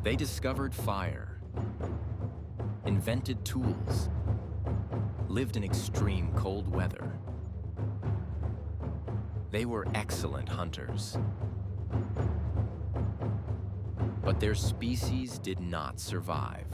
They discovered fire, invented tools, lived in extreme cold weather. They were excellent hunters. But their species did not survive.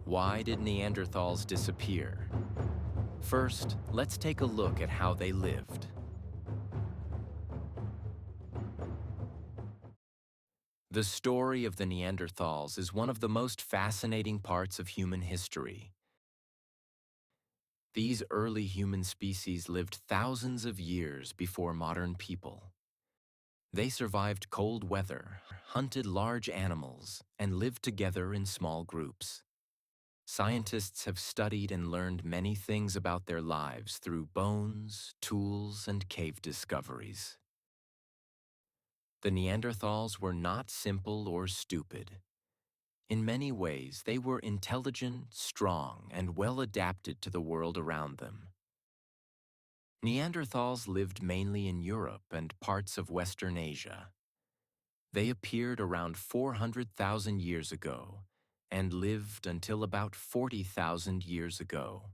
Why did Neanderthals disappear? First, let's take a look at how they lived. The story of the Neanderthals is one of the most fascinating parts of human history. These early human species lived thousands of years before modern people. They survived cold weather, hunted large animals, and lived together in small groups. Scientists have studied and learned many things about their lives through bones, tools, and cave discoveries. The Neanderthals were not simple or stupid. In many ways, they were intelligent, strong, and well adapted to the world around them. Neanderthals lived mainly in Europe and parts of Western Asia. They appeared around 400,000 years ago and lived until about 40,000 years ago.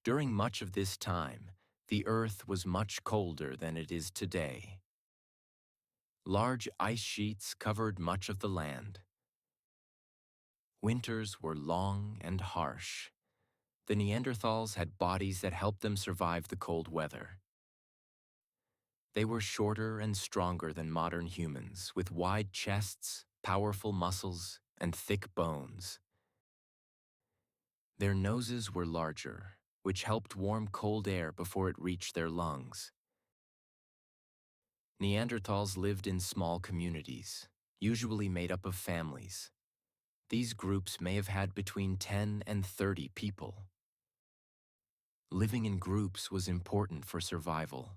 During much of this time, the Earth was much colder than it is today. Large ice sheets covered much of the land. Winters were long and harsh. The Neanderthals had bodies that helped them survive the cold weather. They were shorter and stronger than modern humans, with wide chests, powerful muscles, and thick bones. Their noses were larger, which helped warm cold air before it reached their lungs. Neanderthals lived in small communities, usually made up of families. These groups may have had between 10 and 30 people. Living in groups was important for survival.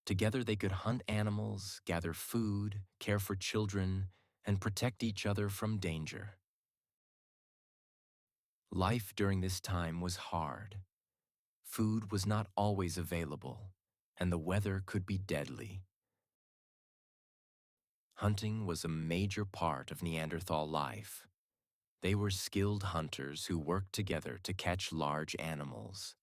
Together they could hunt animals, gather food, care for children, and protect each other from danger. Life during this time was hard. Food was not always available, and the weather could be deadly. Hunting was a major part of Neanderthal life. They were skilled hunters who worked together to catch large animals.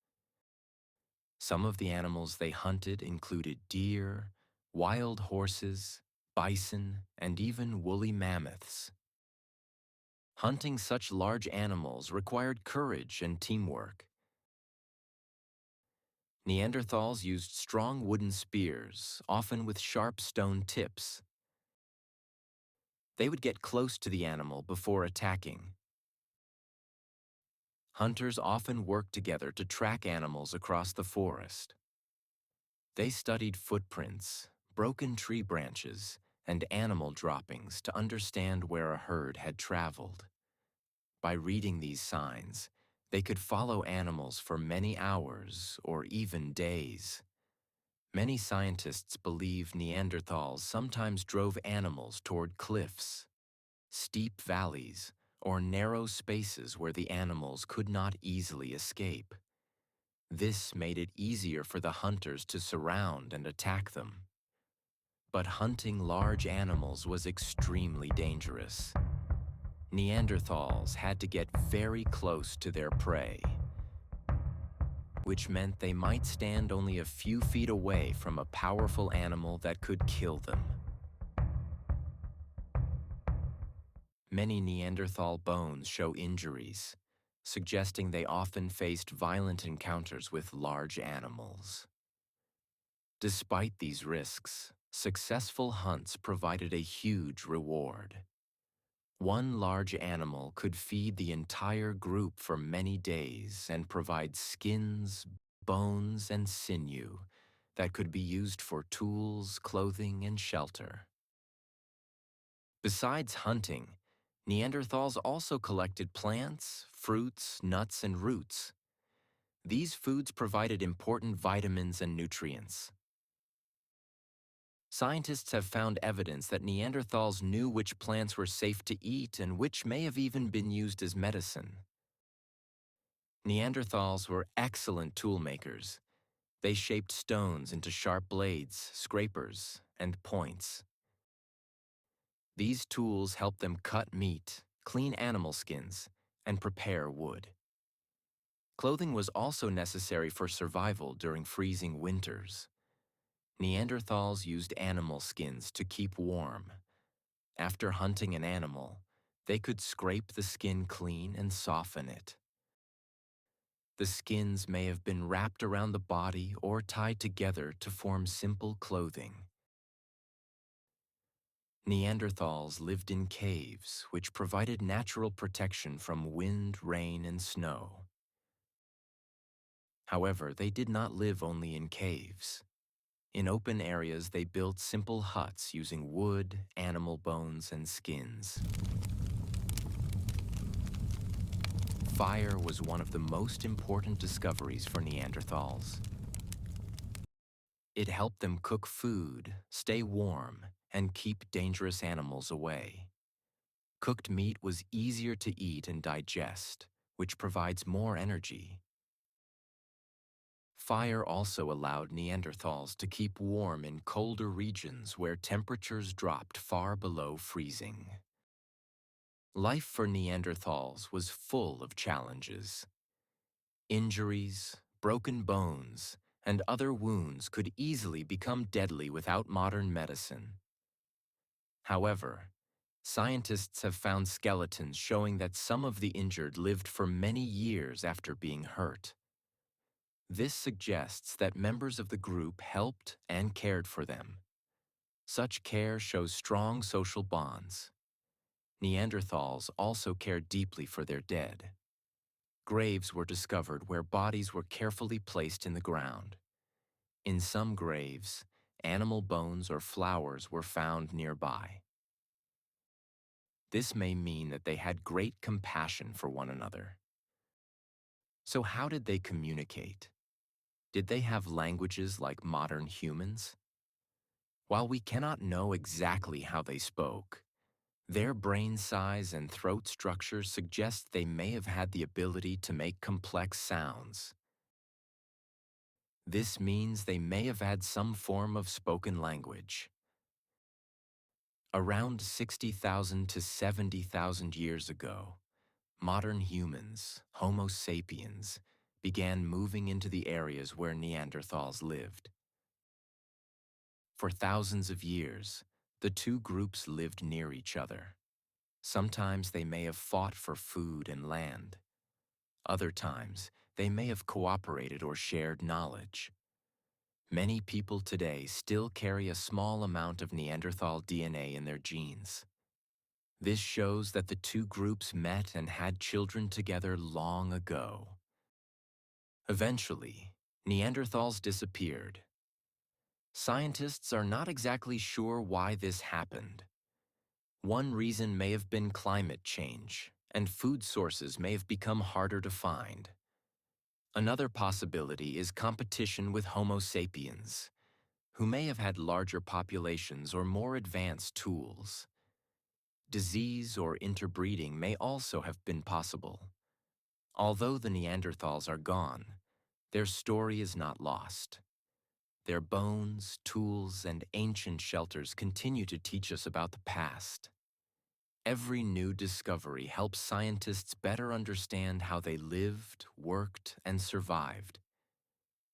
Some of the animals they hunted included deer, wild horses, bison, and even woolly mammoths. Hunting such large animals required courage and teamwork. Neanderthals used strong wooden spears, often with sharp stone tips. They would get close to the animal before attacking. Hunters often worked together to track animals across the forest. They studied footprints, broken tree branches, and animal droppings to understand where a herd had traveled. By reading these signs, they could follow animals for many hours or even days. Many scientists believe Neanderthals sometimes drove animals toward cliffs, steep valleys, or narrow spaces where the animals could not easily escape. This made it easier for the hunters to surround and attack them. But hunting large animals was extremely dangerous. Neanderthals had to get very close to their prey, which meant they might stand only a few feet away from a powerful animal that could kill them. Many Neanderthal bones show injuries, suggesting they often faced violent encounters with large animals. Despite these risks, successful hunts provided a huge reward. One large animal could feed the entire group for many days and provide skins, bones, and sinew that could be used for tools, clothing, and shelter. Besides hunting, Neanderthals also collected plants, fruits, nuts, and roots. These foods provided important vitamins and nutrients. Scientists have found evidence that Neanderthals knew which plants were safe to eat and which may have even been used as medicine. Neanderthals were excellent tool makers. They shaped stones into sharp blades, scrapers, and points. These tools helped them cut meat, clean animal skins, and prepare wood. Clothing was also necessary for survival during freezing winters. Neanderthals used animal skins to keep warm. After hunting an animal, they could scrape the skin clean and soften it. The skins may have been wrapped around the body or tied together to form simple clothing. Neanderthals lived in caves, which provided natural protection from wind, rain, and snow. However, they did not live only in caves. In open areas, they built simple huts using wood, animal bones, and skins. Fire was one of the most important discoveries for Neanderthals. It helped them cook food, stay warm, and keep dangerous animals away. Cooked meat was easier to eat and digest, which provides more energy. Fire also allowed Neanderthals to keep warm in colder regions where temperatures dropped far below freezing. Life for Neanderthals was full of challenges. Injuries, broken bones, and other wounds could easily become deadly without modern medicine. However, scientists have found skeletons showing that some of the injured lived for many years after being hurt. This suggests that members of the group helped and cared for them. Such care shows strong social bonds. Neanderthals also cared deeply for their dead. Graves were discovered where bodies were carefully placed in the ground. In some graves, animal bones or flowers were found nearby. This may mean that they had great compassion for one another. So how did they communicate? Did they have languages like modern humans? While we cannot know exactly how they spoke, their brain size and throat structure suggest they may have had the ability to make complex sounds. This means they may have had some form of spoken language. Around 60,000 to 70,000 years ago, modern humans, Homo sapiens, began moving into the areas where Neanderthals lived. For thousands of years, the two groups lived near each other. Sometimes they may have fought for food and land. Other times, they may have cooperated or shared knowledge. Many people today still carry a small amount of Neanderthal DNA in their genes. This shows that the two groups met and had children together long ago. Eventually, Neanderthals disappeared. Scientists are not exactly sure why this happened. One reason may have been climate change, and food sources may have become harder to find. Another possibility is competition with Homo sapiens, who may have had larger populations or more advanced tools. Disease or interbreeding may also have been possible. Although the Neanderthals are gone, their story is not lost. Their bones, tools, and ancient shelters continue to teach us about the past. Every new discovery helps scientists better understand how they lived, worked, and survived.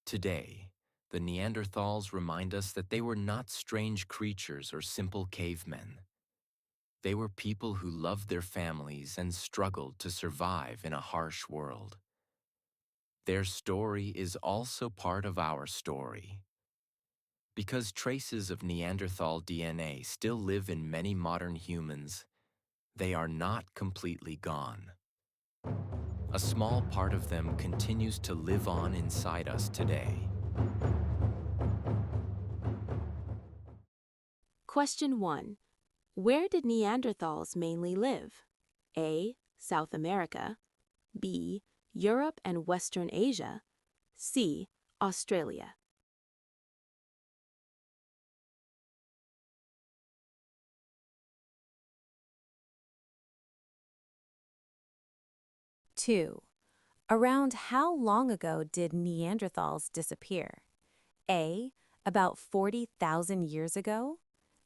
Today, the Neanderthals remind us that they were not strange creatures or simple cavemen. They were people who loved their families and struggled to survive in a harsh world. Their story is also part of our story. Because traces of Neanderthal DNA still live in many modern humans, they are not completely gone. A small part of them continues to live on inside us today. Question 1. Where did Neanderthals mainly live? A. South America. B. Europe and Western Asia. C. Australia. Two. Around how long ago did Neanderthals disappear? A. About 40,000 years ago.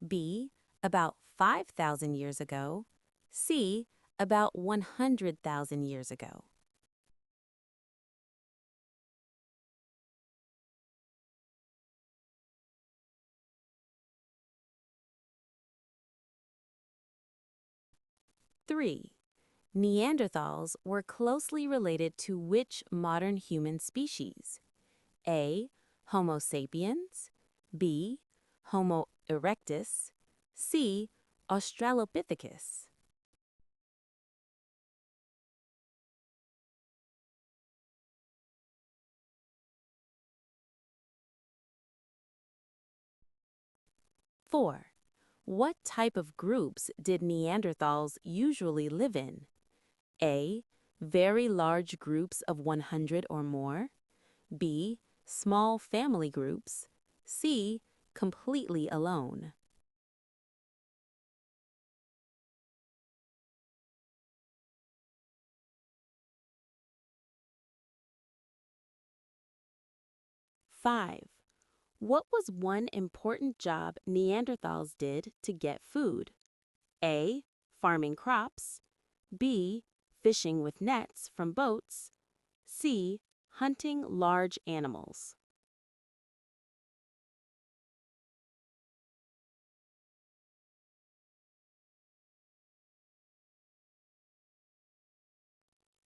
B. About 5,000 years ago. C. About 100,000 years ago. Three. Neanderthals were closely related to which modern human species? A. Homo sapiens. B. Homo erectus. C. Australopithecus. Four. What type of groups did Neanderthals usually live in? A. Very large groups of 100 or more. B. Small family groups. C. Completely alone. Five. What was one important job Neanderthals did to get food? A. Farming crops. B. Fishing with nets from boats. C. Hunting large animals.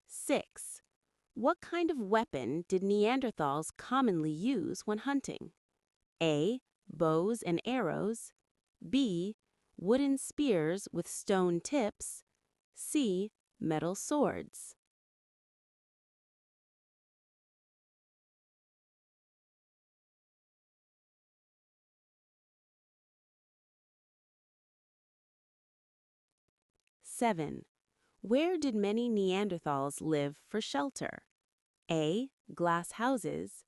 Six. What kind of weapon did Neanderthals commonly use when hunting? A. Bows and arrows. B. Wooden spears with stone tips. C. Metal swords. Seven. Where did many Neanderthals live for shelter? A. Glass houses.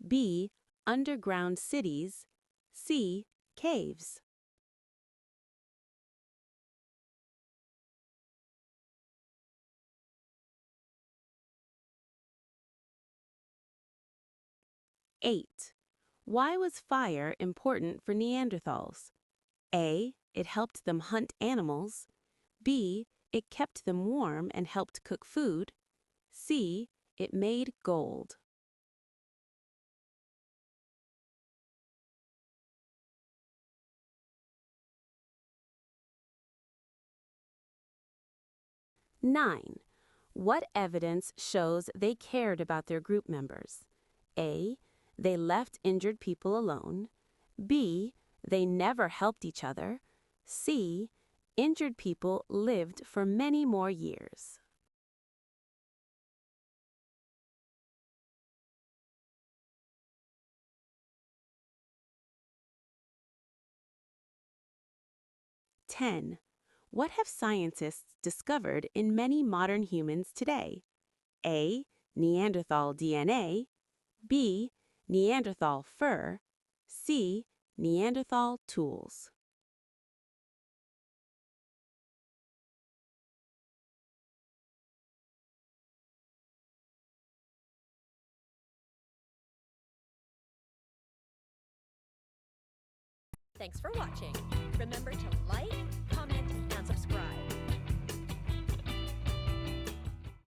B. Underground cities. C. Caves. Eight. Why was fire important for Neanderthals? A. It helped them hunt animals. B. It kept them warm and helped cook food. C. It made gold. Nine. What evidence shows they cared about their group members? A. They left injured people alone. B. They never helped each other. C. Injured people lived for many more years. Ten. What have scientists discovered in many modern humans today? A. Neanderthal DNA. B. Neanderthal fur. C. Neanderthal tools. Thanks for watching. Remember to like, comment, and subscribe.